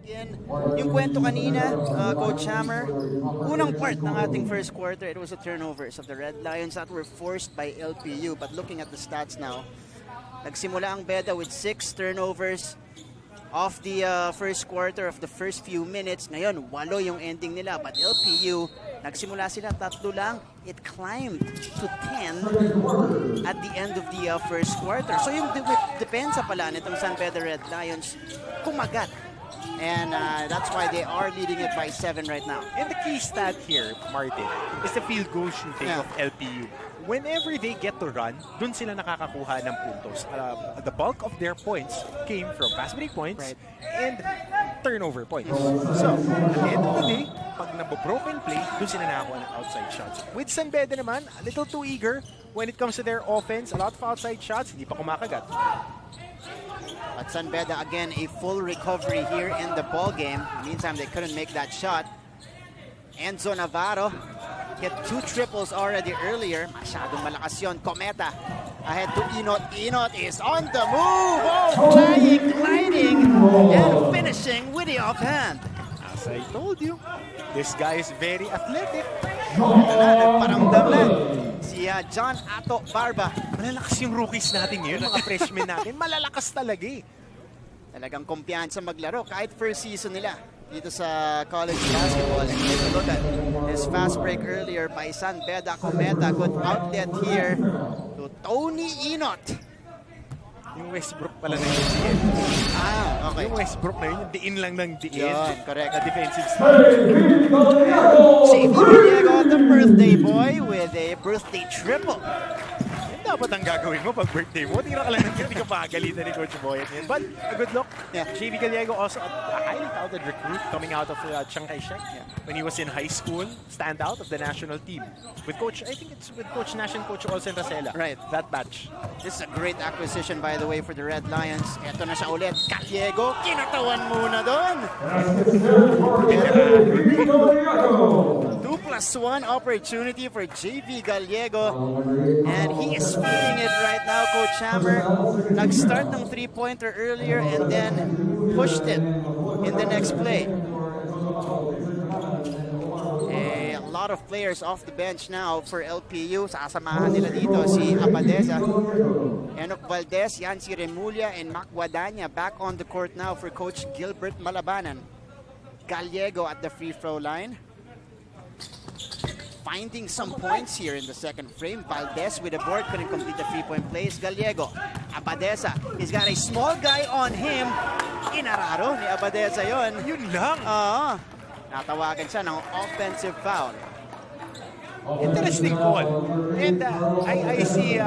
Yung kwento kanina, Coach Hammer, unang part ng ating first quarter, it was the turnovers of the Red Lions that were forced by LPU. But looking at the stats now, nagsimula ang Beda with 6 turnovers of the first quarter of the first few minutes. Ngayon, 8 yung ending nila. But LPU, nagsimula sila 3 lang. It climbed to 10 at the end of the first quarter. So yung depensa pala nitong San Beda Red Lions, kumagat. And that's why they are leading it by 7 right now. And the key stat here, Martin, is the field goal shooting of LPU. Whenever they get to run, dun sila nakakakuha ng puntos. The bulk of their points came from fast break points and turnover points. So, at the end of the day, pag nabobroken play, dun sila nakakuha ng outside shots. With San Beda naman, a little too eager when it comes to their offense. A lot of outside shots, hindi pa kumakagat. But San Beda, again, a full recovery here in the ball game. Meantime, they couldn't make that shot. Enzo Navarro hit 2 triples already earlier. Masyadong malakas yun. Cometa ahead to Inot. Inot is on the move. Oh, flying, gliding, and finishing with the offhand. As I told you, this guy is very athletic. Nagparamdam na si John Ato Barba. Malalakas yung rookies natin ngayon, mga freshmen natin. Malalakas talaga eh. Talagang kumpiyansa maglaro kahit first season nila dito sa college basketball. And take a look at this fast break earlier by San Beda. Cometa, good outlet here to Tony Inot. Yung Westbrook pala na yun. Okay. Yung Westbrook na yun, yung diin lang ng diin. Yun, correct. A defensive start. Xavier Gallego, the birthday boy, with a birthday triple. Yan dapat ang gagawin mo pag birthday mo. Tira ka lang ng hindi ka pakagalitan ni Coach Boyet yan. But a good look. Yeah. Xavier Gallego also a highly touted recruit coming out of Chiang Kai-shek. When he was in high school, standout of the national team. With Coach, I think it's with Coach Nash and Coach Olsen Racela. Right. That batch. This is a great acquisition, by the way, for the Red Lions. Ito na siya ulit. Gallego, kinatawan muna doon. 2+1 opportunity for JV Gallego. And he is feeling it right now, Coach Hammer. Nag-start ng 3-pointer earlier and then pushed it in the next play. A lot of players off the bench now for LPU. Sasamahan nila dito si Abadeza, Enoch Valdez, Yancy Remulla, and Mac Guadagna back on the court now for Coach Gilbert Malabanan. Gallego at the free throw line. Finding some points here in the second frame. Valdez with the board, couldn't complete the 3-point plays. Gallego, Abadeza, he's got a small guy on him. Inararo ni Abadeza yon. Yun lang. Natawagan siya ng offensive foul. Interesting call. And I see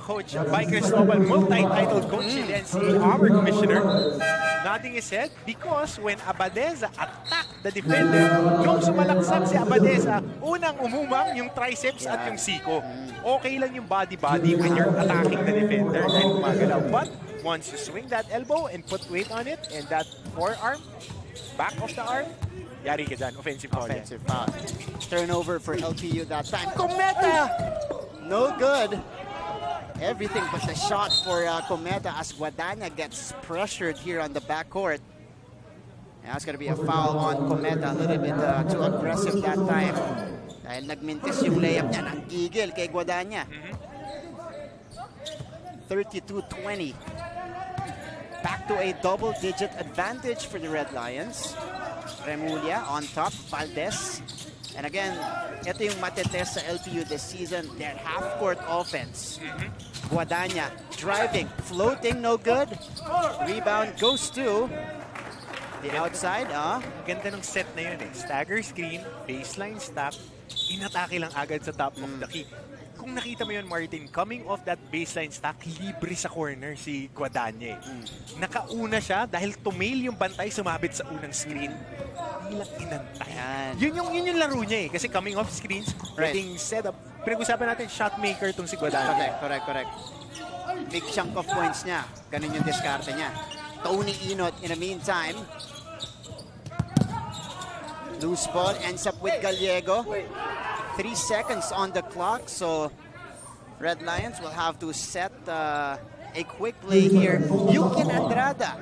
Coach Biker Snowball, multi-titled coach in the NCAA, our commissioner, nodding his head because when Abadeza attacked the defender, nung sumalaksak si Abadeza, unang umumang yung triceps at yung siko. Okay lang yung body-body when you're attacking the defender and gumagalaw. But once you swing that elbow and put weight on it and that forearm, back of the arm, yari ka dyan. Offensive foul. Offensive foul. Turnover for LPU that time. Cometa! No good. Everything but the shot for Cometa as Guadagna gets pressured here on the backcourt. And that's going to be a foul on Cometa. A little bit too aggressive that time. Dahil nagmintis yung layup niya. Nanggigil kay Guadagna. 32-20. Back to a double-digit advantage for the Red Lions. Remulla on top, Valdez. And again, ito yung matetest sa LPU this season, their half-court offense. Guadagna driving, floating, no good. Rebound goes to the outside. Ganda ng set na yun eh. Stagger screen, baseline stop, inatake lang agad sa top of the key. Kung nakita mo yun, Martin, coming off that baseline stack, libre sa corner si Guadagna. Nakauna siya dahil tumail yung bantay, sumabit sa unang screen. Ilang inantay. Yun yung laro niya eh. Kasi coming off screens, getting set up. Pinag-usapan natin, shot maker tong si Guadagna. Correct. Big chunk of points niya. Ganun yung diskarte niya. Tony Inot in the meantime. Loose ball ends up with Gallego. 3 seconds on the clock, so Red Lions will have to set a quick play here. Yukin Andrada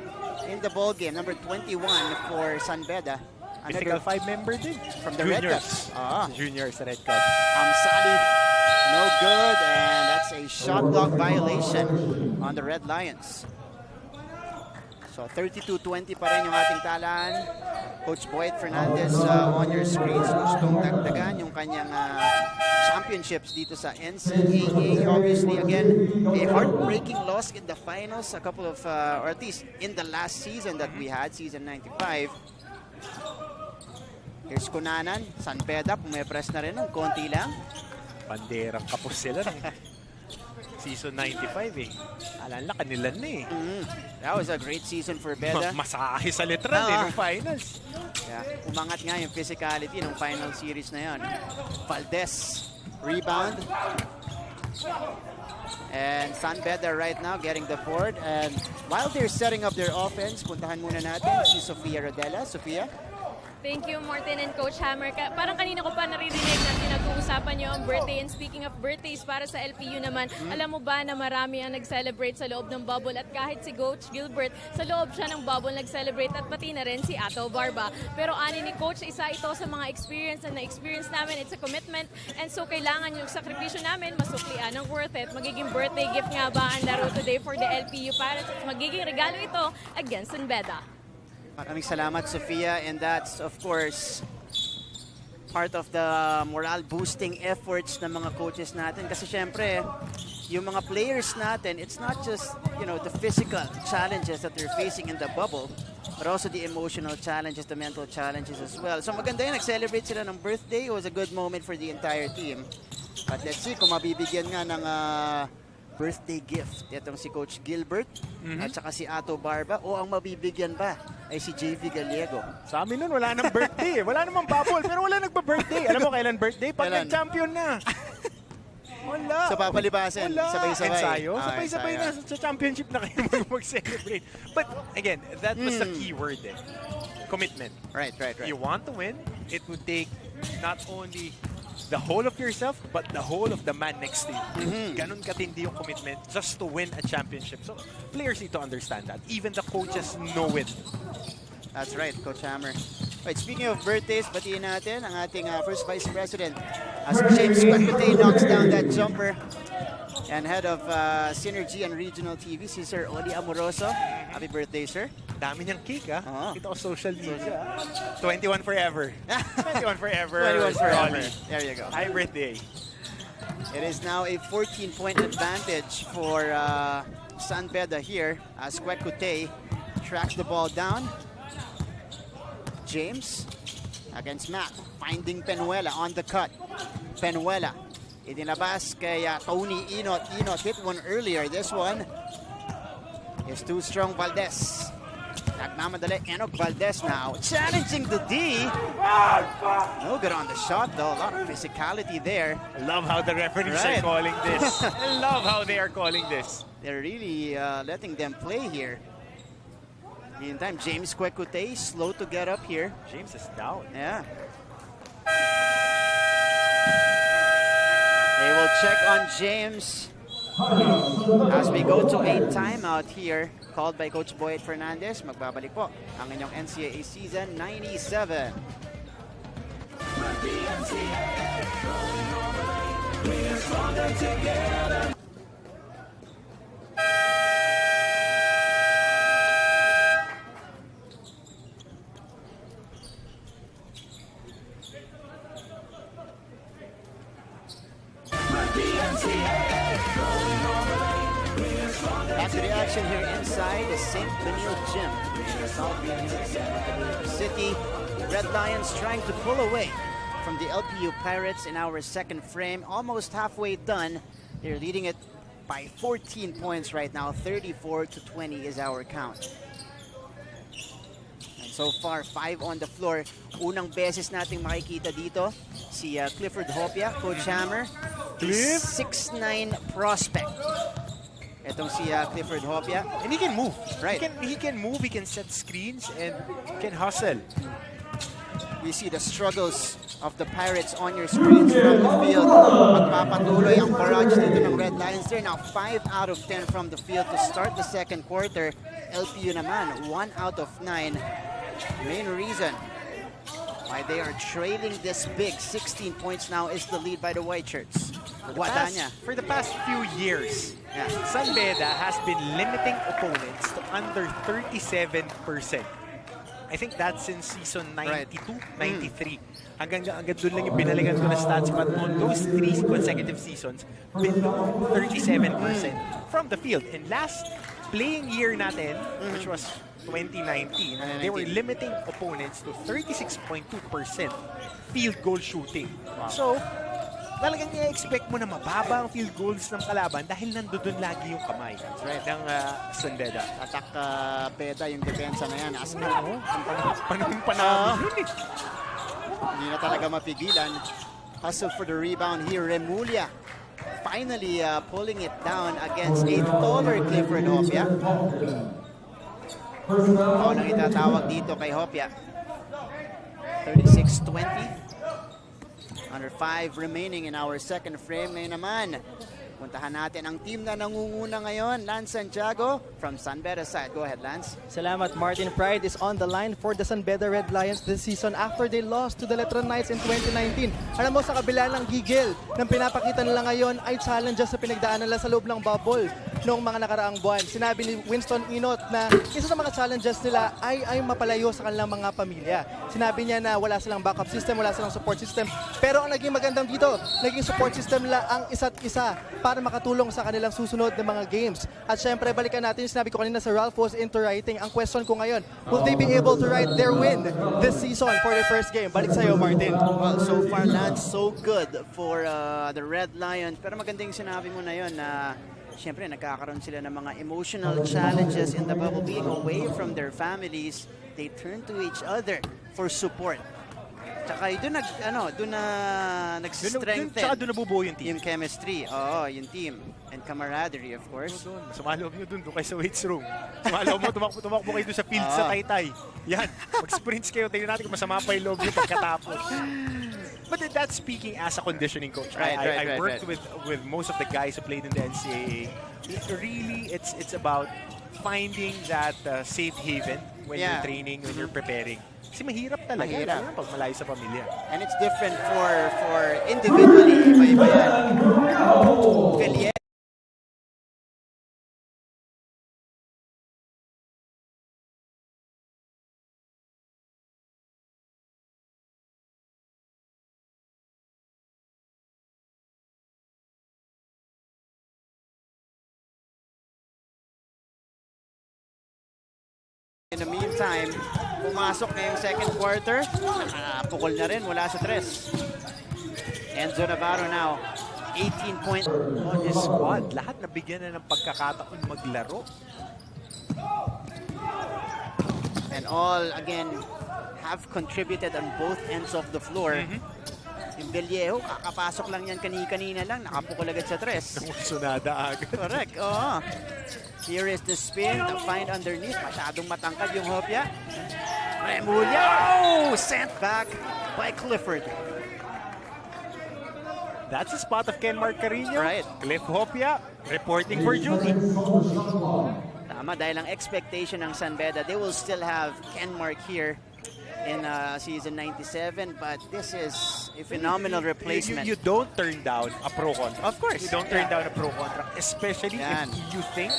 in the ball game, number 21 for San Beda. Mythical 5 member din. From the Red Juniors. Cups. Juniors Red Cup. Amsali, no good, and that's a shot clock violation on the Red Lions. So 32-20 pa rin yung ating talaan. Coach Boyd Fernandez on your screens. Gustong dagdagan yung kanyang championships dito sa NCAA. Obviously, again, a heartbreaking loss in the finals. A couple of, or at least in the last season that we had, season 95. Here's Kunanan. San Beda, pumepress na rin ng konti lang. Banderang kapos sila ng season 95 eh. Alala, kanilan na eh. That was a great season for Beda. Masahe sa letran eh, ng finals. Yeah, umangat nga yung physicality ng final series na yan. Valdez, rebound. And San Beda right now getting the board. And while they're setting up their offense, puntahan muna natin si Sofia Rodela. Sofia? Thank you, Martin and Coach Hammer. Parang kanina ko pa naririnig na pinag-uusapan nyo ang birthday. And speaking of birthdays, para sa LPU naman, alam mo ba na marami ang nag-celebrate sa loob ng bubble? At kahit si Coach Gilbert, sa loob siya ng bubble nag-celebrate at pati na rin si Ato Barba. Pero ani ni Coach, isa ito sa mga experience na na-experience namin. It's a commitment. And so kailangan yung sakripisyo namin, masuklian ang worth it. Magiging birthday gift nga ba ang laro today for the LPU Pirates? At magiging regalo ito against San Beda. Maraming salamat, Sofia, and that's, of course, part of the morale-boosting efforts ng mga coaches natin. Kasi syempre, yung mga players natin, it's not just, you know, the physical challenges that they're facing in the bubble, but also the emotional challenges, the mental challenges as well. So maganda yun, nag-celebrate sila ng birthday. It was a good moment for the entire team. But let's see kung mabibigyan nga ng birthday gift itong si Coach Gilbert at saka si Ato Barba, o ang mabibigyan ba ay si JV Gallego. Sa amin nun, wala nang birthday. Wala namang bubble, pero wala nagpa-birthday. Alam mo kailan birthday? Pag nag-champion na. Wala. So papalibasin, sabay-sabay. Ensayo. Sabay-sabay na sa championship na kayo mag-celebrate. But again, that was the key word eh. Commitment. Right. You want to win, it would take not only the whole of yourself, but the whole of the man next to you. Ganun katindi yung commitment just to win a championship. So players need to understand that. Even the coaches know it. That's right, Coach Hammer. Right, speaking of birthdays, batiin natin ang ating first Vice President. As James Quacute knocks down that jumper. And head of Synergy and Regional TV, si Sir Oli Amoroso. Happy birthday, sir. Dami niyang cake, ha? Kita ko social media. 21 forever. 21 forever. 21 forever. Oli. There you go. Happy birthday. It is now a 14-point advantage for San Beda here as Quacute tracks the ball down. James against Matt, finding Penuela on the cut. Penuela, itinabas kay Tony Inot. Inot hit one earlier. This one is too strong. Valdez. Nagmamadali. Enoch Valdez now challenging the D. No good on the shot though. A lot of physicality there. I love how the referees are calling this. I love how they are calling this. They're really letting them play here. Meantime, James Quacute slow to get up here. James is down. Yeah. They will check on James as we go to a timeout here called by Coach Boyd Fernandez. Magbabalik po ang inyong NCAA season 97. Back to the action here inside the St. Benil Gym in the South City. Red Lions trying to pull away from the LPU Pirates in our second frame. Almost halfway done. They're leading it by 14 points right now. 34-20 is our count. And so far, 5 on the floor. Unang beses nating makikita dito si Clifford Hopia, Coach Hammer. 6'9" prospect. Itong si Clifford Hopia. And he can move. Right. He can move, he can set screens, and can hustle. We see the struggles of the Pirates on your screens from the field. Magpapatuloy ang barrage dito ng Red Lions. They're now 5 out of 10 from the field to start the second quarter. LPU naman, 1 out of 9. Main reason why they are trailing this big 16 points now is the lead by the White Shirts. For the past few years, San Beda has been limiting opponents to under 37%. I think that's since season 92, 93. Hanggang doon lang yung binaligan ko na stats. But on those 3 consecutive seasons, below 37% from the field. And last playing year natin, which was 2019, they were limiting opponents to 36.2% field goal shooting. Wow. So, talagang i-expect mo na mababa ang field goals ng kalaban dahil nandoon lagi yung kamay ng San Beda. Attack Beda yung depensa na yan. As Panahon yun eh. Hindi na talaga mapigilan. Hustle for the rebound here. Remulla finally pulling it down against a taller Clifford Hopia. Nang itatawag dito kay Hopia. 36-20. Under 5 remaining in our second frame. Ngayon naman, puntahan natin ang team na nangunguna ngayon. Lance Santiago from San Beda side. Go ahead, Lance. Salamat, Martin. Pride is on the line for the San Beda Red Lions this season after they lost to the Letron Knights in 2019. Alam mo, sa kabila ng gigil ng pinapakita nila ngayon ay challenges sa pinagdaan nila sa loob ng bubble noong mga nakaraang buwan. Sinabi ni Winston Inot na isa sa mga challenges nila ay mapalayo sa kanilang mga pamilya. Sinabi niya na wala silang backup system, wala silang support system. Pero ang naging magandang dito, naging support system nila ang isa't isa para makatulong sa kanilang susunod na mga games. At syempre, balikan natin yung sinabi ko kanina sa Ralphos into writing. Ang question ko ngayon, will they be able to write their win this season for their first game? Balik sa'yo, Martin. Well, so far, Lance, so good for the Red Lions. Pero magandang sinabi mo na yun na siyempre, nagkakaroon sila ng mga emotional challenges in the bubble. Being away from their families, they turn to each other for support. Tsaka doon na nag-strengthen. Tsaka doon nabubuo yung team. Yung chemistry. Oo, yung team. And camaraderie, of course. Sumaloob nyo doon kayo sa weights room. Sumaloob mo, tumakbo kayo doon sa field sa Taytay. Yan, mag-sprints kayo. Tingnan natin kung masama pa yung loob nyo pagkatapos. But that's speaking as a conditioning coach. I worked with most of the guys who played in the NCAA. Really, it's about finding that safe haven when you're training, when you're preparing. Kasi mahirap talaga pag malayo sa pamilya. And it's different for individually. Iba-iba yan. In the meantime, pumasok na yung second quarter. Pukol na rin mula sa 3. Enzo Navarro now, 18 point on his squad. Lahat nabigyan na ng pagkakataon maglaro. And all, again, have contributed on both ends of the floor. Yung Vallejo, kakapasok lang yan kanina lang, nakapukol agad sa 3. Sunada agad. Correct, oo. Here is the spin, the find underneath. Masyadong matangkad yung Hopia. Remulla, sent back by Clifford. That's the spot of Ken Mark Carino. Right. Cliff Hopia reporting for duty. Tama, dahil ang expectation ng San Beda, they will still have Ken Mark here in season 97, but this is a phenomenal replacement. You don't turn down a pro contract. Of course. You don't turn down a pro contract, especially if you think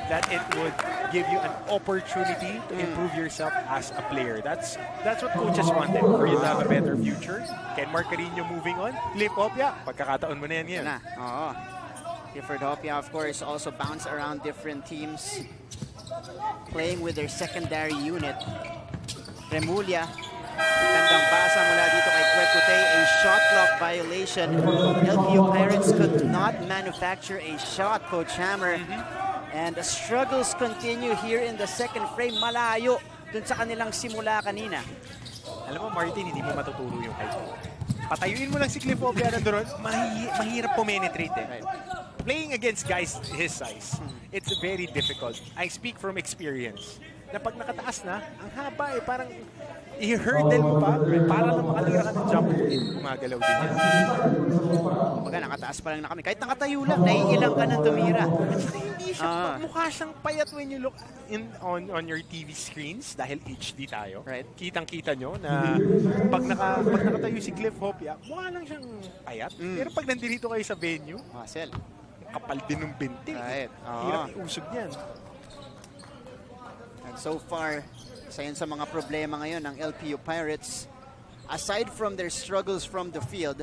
that it would give you an opportunity to improve yourself as a player. That's what coaches wanted, for you to have a better future. Ken Mark Carino moving on. Cliff Hopia, pagkakataon mo na yan. Oo. Clifford Hopia, of course, also bounce around different teams, playing with their secondary unit. Remulla, gandang basa mula dito kay Kwekutey, a shot clock violation. LPU Pirates could not manufacture a shot, Coach Hammer. And the struggles continue here in the second frame. Malayo dun sa kanilang simula kanina. Alam mo, Martin, hindi mo matuturo yung height. Patayuin mo lang si Cliff Hopia na doon, mahirap penetrate eh. Playing against guys his size, it's very difficult. I speak from experience. na pag nakataas na, ang haba eh, parang i-hurdle mo pa, para lang makatira ka ng jump ball. Gumagalaw din yan. Kumbaga, nakataas pa lang na kami. Kahit nakatayo lang, naiilang ka ng tumira. Hindi siya, mukha siyang payat when you look on your TV screens dahil HD tayo. Right. Kitang-kita nyo na pag nakatayo si Cliff Hopia, mukha lang siyang payat. Pero pag nandito kayo sa venue, Muscle. kapal din ng binti. Right. Hirap iusog niyan. And so far, isa yun sa mga problema ngayon ng LPU Pirates. Aside from their struggles from the field,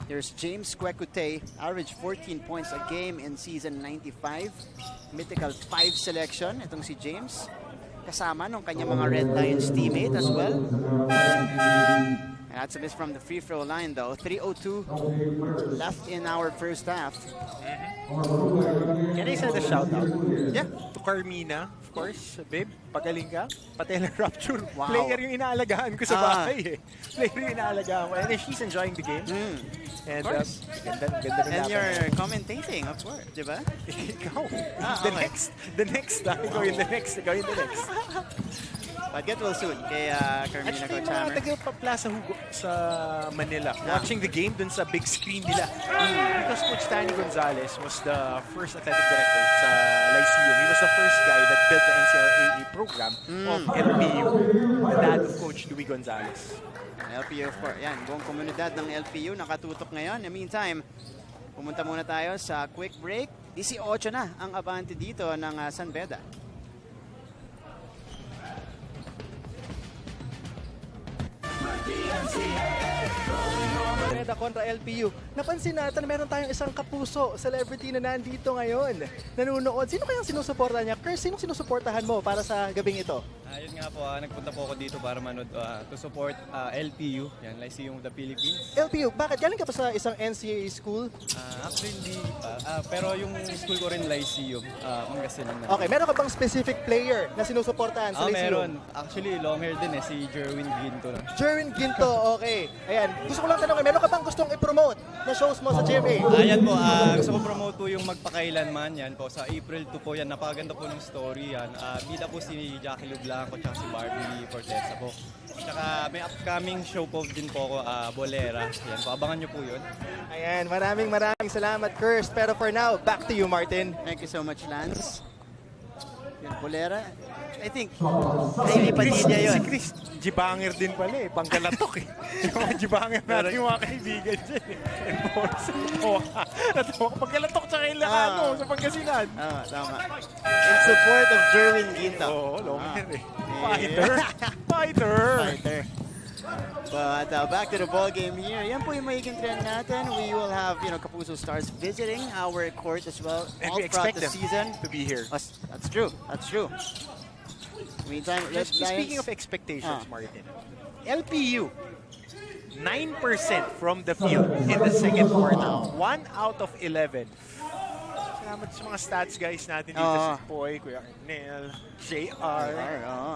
there's James Kwekute, average 14 points a game in season 95. Mythical 5 selection, itong si James. Kasama nung kanyang mga Red Lions teammate as well. And that's a miss from the free throw line though. 3:02 left in our first half. Can I send a shout out? Yeah. To Carmina, of course. Babe, pagaling ka. Patella rupture. Wow. Player yung inaalagaan ko sa bahay eh. Player yung inaalagaan ko. And she's enjoying the game. And Of course. ganda rin And natin. you're commentating, of course, di ba? Ikaw. Okay. The next. Ikaw yung the next. But get well soon kay Carmina Actually, Coach mga Hammer. taga Plaza Hugo sa Manila, watching the game dun sa big screen nila. Because Coach Danny Gonzalez was the first athletic director sa Lyceum. He was the first guy that built the NCAA program of LPU. The dad of Coach Louis Gonzalez. LPU, of course. Yan, buong komunidad ng LPU nakatutok ngayon. In the meantime, pumunta muna tayo sa quick break. 18 na ang abante dito ng San Beda. Beda kontra LPU. Napansin natin na meron tayong isang kapuso, celebrity na nandito ngayon. Nanunood. Sino kayang sinusuporta niya? Chris, sinong sinusuportahan mo para sa gabing ito? Yun nga po, nagpunta po ako dito para manood to support LPU, yan, Lyceum of the Philippines. LPU, bakit? Galing ka pa sa isang NCAA school? Actually, hindi pa. Pero yung school ko rin Lyceum, Pangasinan na. Okay, meron ka bang specific player na sinusuportahan sa Lyceum? Meron. Actually, long hair din si Jerwin Ginto. Jerwin Ginto, okay. Ayan, gusto ko lang tanongin, meron ka bang gustong i-promote na shows mo sa GMA? Ayan po, gusto ko promote po yung Magpakailanman yan po. Sa April 2 po yan, napakaganda po ng story yan. Bida po si Jackie Lublanco at si Barbie Fortesa po. Tsaka may upcoming show po din po ako, Bolera. Yan po, abangan nyo po yun. Ayan, maraming salamat, Kirst. Pero for now, back to you, Martin. Thank you so much, Lance. Yun, Bolera. I think, Hailey Padilla yun. Si Chris, jibanger din pala eh. Pangkalatok eh. Yung mga jibanger natin, yung mga kaibigan dyan eh. Natawa ka. Pangkalatok sa Ilocano, sa Pangasinan. Tama. In support of Jerwin Ginto. Oo, long hair eh. Yeah. Fighter. But back to the ball game here. Yan po yung magiging trend natin. We will have, Kapuso Stars visiting our court as well And all we throughout expect the them season. to be here. That's true. Meantime, Speaking of expectations, Martin, LPU, 9% from the field in the second quarter. 1 out of 11. Salamat sa mga stats guys natin dito, si Poy, Kuya Arnel, JR.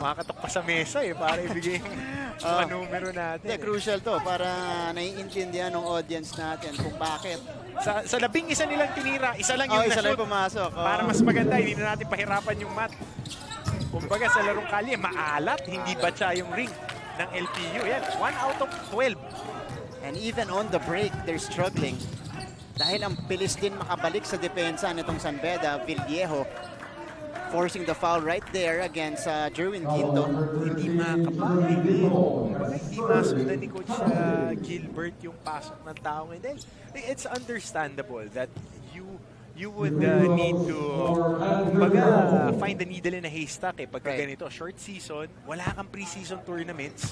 Makakatok pa sa mesa eh, para ibigay yung mga numero natin. Crucial to para naiintindihan ng audience natin kung bakit. Sa 11 nilang tinira, isa lang yung Isa lang na-shoot. pumasok. Para mas maganda, hindi na natin pahirapan yung mat. Kumbaga sa larong kalye, maalat, hindi batya yung ring ng LPU. Yan, 1 out of 12. And even on the break, they're struggling. Dahil ang bilis din makabalik sa depensa nitong San Beda, Villejo, forcing the foul right there against Jerwin Ginto. Hindi makapagin. Kumbaga, hindi masundan ni Coach Gilbert yung pasok ng tao. And then, it's understandable that you would need to find the needle in a haystack eh. Pagka ganito, short season, wala kang preseason tournaments,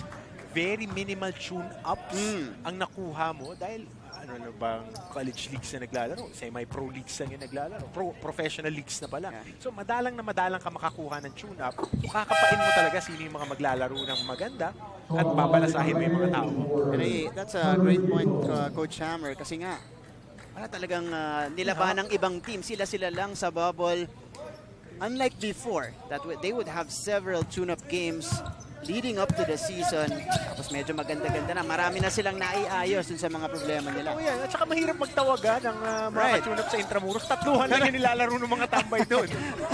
very minimal tune-ups ang nakuha mo dahil ano bang college leagues na naglalaro, semi-pro leagues lang yung naglalaro, professional leagues na pala. So madalang ka makakuha ng tune-up. So kakapain mo talaga sino yung mga maglalaro ng maganda at babalasahin mo yung mga tao. That's a great point, Coach Hammer, kasi nga wala talagang nilaban ng ibang team. Sila lang sa bubble. Unlike before, that they would have several tune-up games leading up to the season. Tapos medyo maganda-ganda na. Marami na silang naiayos dun sa mga problema nila. Oh, yan. At saka mahirap magtawagan ng mga katsunap sa Intramuros. Tatluhan lang yung nilalaro ng mga tambay doon.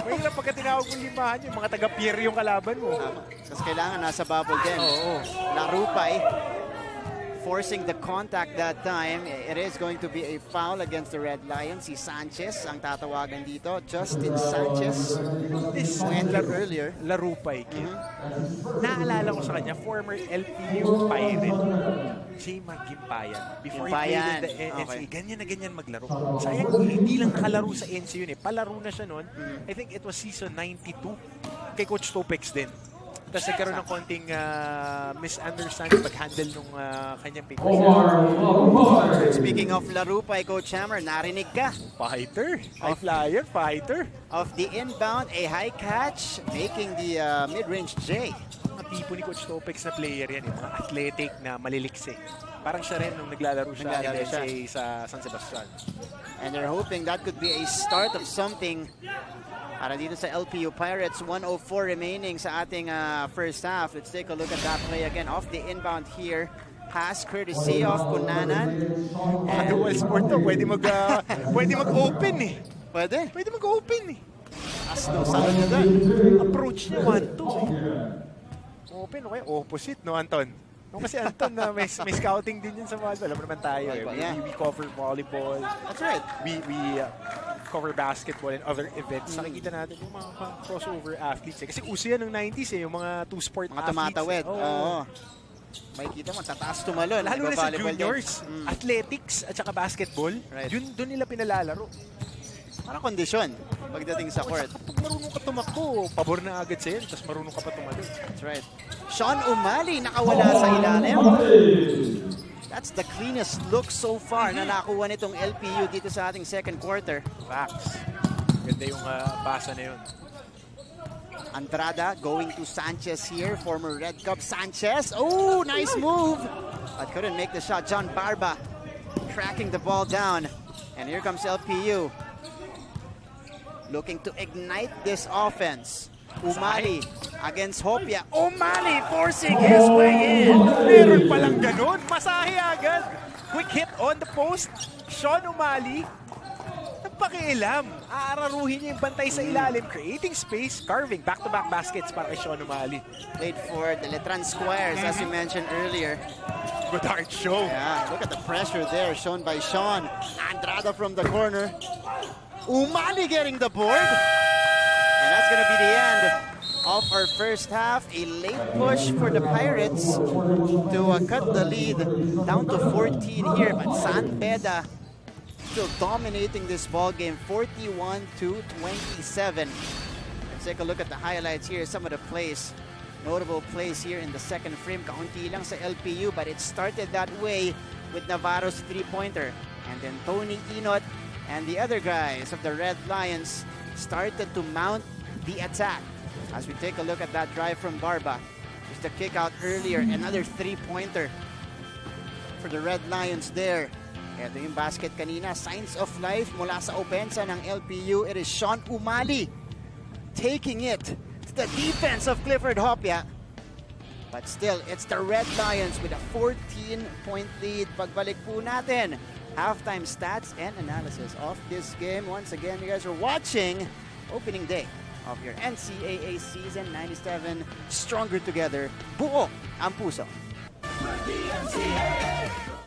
Mahirap pagka tinawag mong limahan yung mga taga-pier yung kalaban mo. Tapos kailangan nasa bubble din. Oo. Larupay forcing the contact that time. It is going to be a foul against the Red Lions. Si Sanchez ang tatawagan dito. Justin Sanchez. This Who entered earlier. Larupay kid. Naalala ko sa kanya, former LPU Pirate, Jay Magimpayan. Before he played in the NCAA, ganyan na ganyan maglaro. Sayang, hindi lang nakalaro sa NC yun eh. Palaro na siya noon. I think it was season 92 kay Coach Topex din. Tapos nagkaroon ng konting misunderstanding pag-handle nung kanyang pick. Speaking of Larupay, Coach Hammer, narinig ka. Fighter. High flyer, fighter. Of the inbound, a high catch, making the mid-range J. Mga tipo ni Coach Topex na player yan, yung mga athletic na maliliksik. Parang siya rin nung naglalaro siya sa San Sebastian. And they're hoping that could be a start of something para dito sa LPU Pirates. 1:04 remaining sa ating first half. Let's take a look at that play again. Off the inbound here. Pass courtesy of Kunanan. Well sport to. Pwede mag-open eh. Pwede mag-open eh. Asno, salad na doon. Approach niya 1-2 eh. Open, okay? Opposite, no, Anton? No, kasi Anton, may scouting din yun sa volleyball. Alam mo naman tayo. We cover volleyball. That's right. We cover basketball and other events. Nakikita natin yung mga crossover athletes. Kasi uso yan ng 90s eh, yung mga two-sport mga athletes. tumatawid. Oo. Makikita mo, tataas tumalon. Lalo na sa juniors, athletics at saka basketball, right. Doon nila pinalalaro. Parang kondisyon pagdating sa court. Kapag marunong ka tumakbo, pabor na agad sa'yo, tapos marunong ka pa tumalon. That's right. Sean Umali nakawala sa ilalim. That's the cleanest look so far na nakuha nitong LPU dito sa ating second quarter. Facts. Ganda yung basa na yun. Andrada going to Sanchez here. Former Red Cup Sanchez. Oh, nice move. But couldn't make the shot. John Barba tracking the ball down. And here comes LPU. Looking to ignite this offense. Umali against Hopia. Umali forcing his way in. Meron palang ganun. Masahe agad. Quick hit on the post. Sean Umali. Nagpakialam. Aararuhin niya yung bantay sa ilalim. Creating space. Carving back-to-back baskets para kay Sean Umali. Played for the Letran Squires, as you mentioned earlier. Good art show. Yeah, look at the pressure there shown by Sean. Andrada from the corner. Umali getting the board. And that's going to be the end of our first half. A late push for the Pirates to cut the lead down to 14 here. But San Beda still dominating this ball game, 41-27. Let's take a look at the highlights here. Some of the plays, notable plays here in the second frame. Kaunti lang sa LPU, but it started that way with Navarro's three-pointer. And then Tony Inot and the other guys of the Red Lions started to mount the attack. As we take a look at that drive from Barba. Just a kick out earlier. Another three-pointer for the Red Lions there. Ito yung basket kanina. Signs of life mula sa opensa ng LPU. It is Sean Umali taking it to the defense of Clifford Hopia. But still, it's the Red Lions with a 14-point lead. Pagbalik po natin. Halftime stats and analysis of this game. Once again, you guys are watching opening day of your NCAA season 97. Stronger together. Buo ang puso.